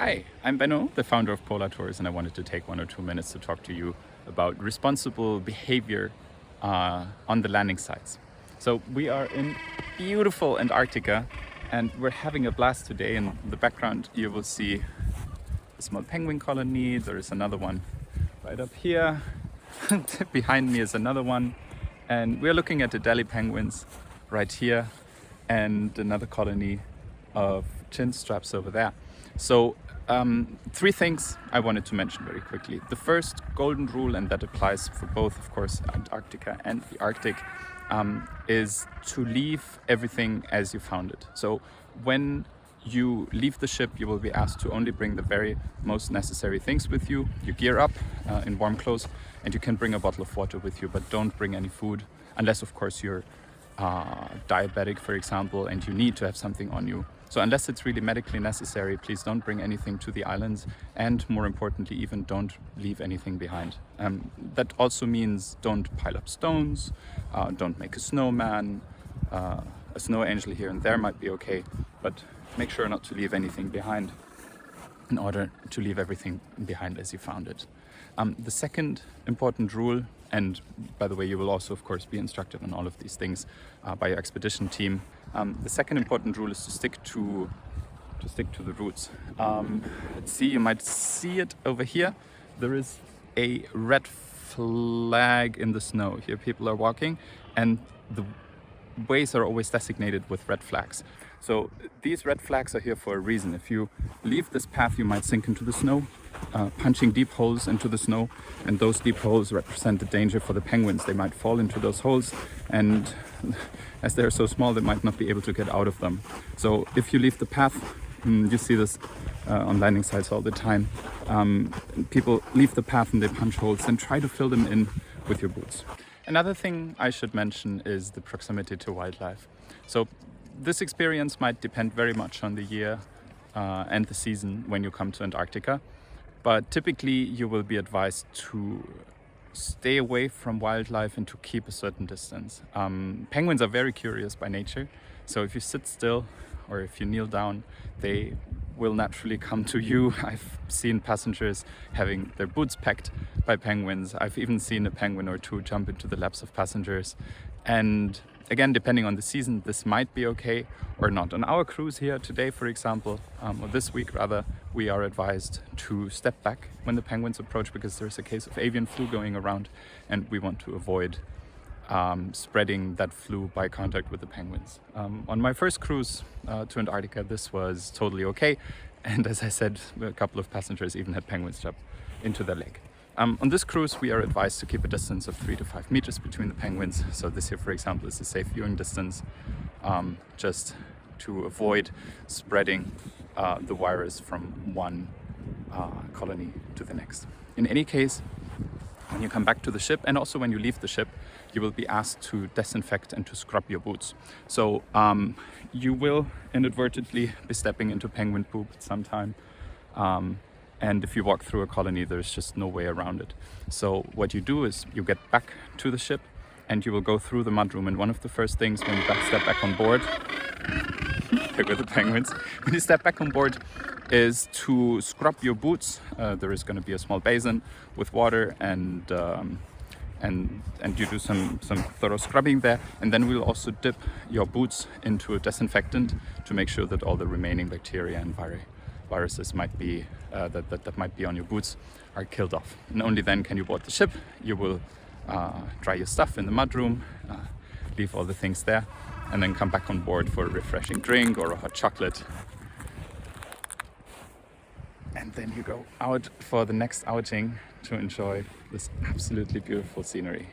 Hi, I'm Benno, the founder of Polartours, and I wanted to take 1 or 2 minutes to talk to you about responsible behavior on the landing sites. So we are in beautiful Antarctica and we're having a blast today. In the background you will see a small penguin colony. There is another one right up here. Behind me is another one, and we're looking at the Delhi penguins right here and another colony of chin straps over there. So three things I wanted to mention very quickly. The first golden rule, and that applies for both, of course, Antarctica and the Arctic, is to leave everything as you found it. So when you leave the ship, you will be asked to only bring the very most necessary things with you. You gear up in warm clothes, and you can bring a bottle of water with you, but don't bring any food, unless of course you're diabetic, for example, and you need to have something on you. So unless it's really medically necessary, please don't bring anything to the islands, and more importantly, even don't leave anything behind. That also means don't pile up stones, don't make a snowman. A snow angel here and there might be okay, but make sure not to leave anything behind in order to leave everything behind as you found it. The second important rule, and by the way, you will also of course be instructed on all of these things by your expedition team. The second important rule is to stick to the routes. Let's see, you might see it over here. There is a red flag in the snow. Here people are walking, and the ways are always designated with red flags. So these red flags are here for a reason. If you leave this path, you might sink into the snow, punching deep holes into the snow, and those deep holes represent the danger for the penguins. They might fall into those holes, and as they're so small, they might not be able to get out of them. So if you leave the path, you see this on landing sites all the time, people leave the path and they punch holes, and try to fill them in with your boots. Another thing I should mention is the proximity to wildlife. So this experience might depend very much on the year and the season when you come to Antarctica, but typically you will be advised to stay away from wildlife and to keep a certain distance. Penguins are very curious by nature, so if you sit still or if you kneel down, they will naturally come to you. I've seen passengers having their boots pecked by penguins. I've even seen a penguin or two jump into the laps of passengers. And again, depending on the season, this might be okay or not. On our cruise here today, for example, or this week rather, we are advised to step back when the penguins approach, because there's a case of avian flu going around, and we want to avoid spreading that flu by contact with the penguins. On my first cruise to Antarctica, this was totally okay, and as I said, a couple of passengers even had penguins jump into their leg. On this cruise, we are advised to keep a distance of 3 to 5 meters between the penguins. So this here, for example, is a safe viewing distance, just to avoid spreading the virus from one colony to the next. In any case, when you come back to the ship, and also when you leave the ship, you will be asked to disinfect and to scrub your boots. So you will inadvertently be stepping into penguin poop at some time. And if you walk through a colony, there's just no way around it. So what you do is you get back to the ship and you will go through the mudroom. And one of the first things when you step back on board, there go the penguins, when you step back on board, is to scrub your boots. There is going to be a small basin with water, and you do some thorough scrubbing there. And then we'll also dip your boots into a disinfectant to make sure that all the remaining bacteria and viruses might be that might be on your boots are killed off. And only then can you board the ship. You will dry your stuff in the mudroom, leave all the things there, and then come back on board for a refreshing drink or a hot chocolate. And then you go out for the next outing to enjoy this absolutely beautiful scenery.